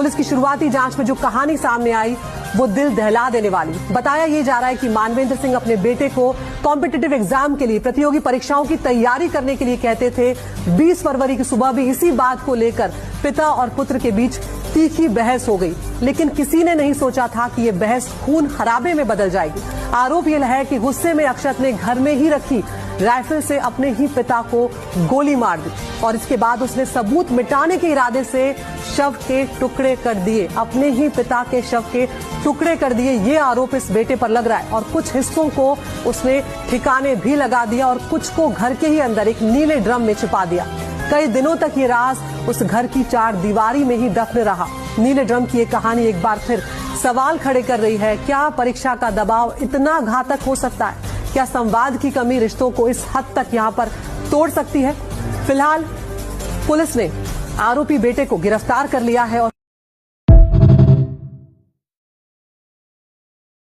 Police की शुरुआती जांच में जो कहानी सामने आई वो दिल दहला देने वाली। बताया ये जा रहा है कि मानवेंद्र सिंह अपने बेटे को कॉम्पिटिटिव एग्जाम के लिए, प्रतियोगी परीक्षाओं की तैयारी करने के लिए कहते थे। 20 फरवरी की सुबह भी इसी बात को लेकर पिता और पुत्र के बीच तीखी बहस हो गई, लेकिन किसी ने नहीं सोचा था कि ये बहस खून खराबे में बदल जाएगी। आरोप यह है कि गुस्से में अक्षत ने घर में ही रखी राइफल से अपने ही पिता को गोली मार दी और इसके बाद उसने सबूत मिटाने के इरादे से शव के टुकड़े कर दिए। अपने ही पिता के शव के टुकड़े कर दिए, ये आरोप इस बेटे पर लग रहा है। और कुछ हिस्सों को उसने ठिकाने भी लगा दिया और कुछ को घर के ही अंदर एक नीले ड्रम में छिपा दिया। कई दिनों तक ये राज उस घर की चार दीवारी में ही दफन रहा। नीले ड्रम की ये कहानी एक बार फिर सवाल खड़े कर रही है, क्या परीक्षा का दबाव इतना घातक हो सकता है? क्या संवाद की कमी रिश्तों को इस हद तक यहाँ पर तोड़ सकती है? फिलहाल पुलिस ने आरोपी बेटे को गिरफ्तार कर लिया है और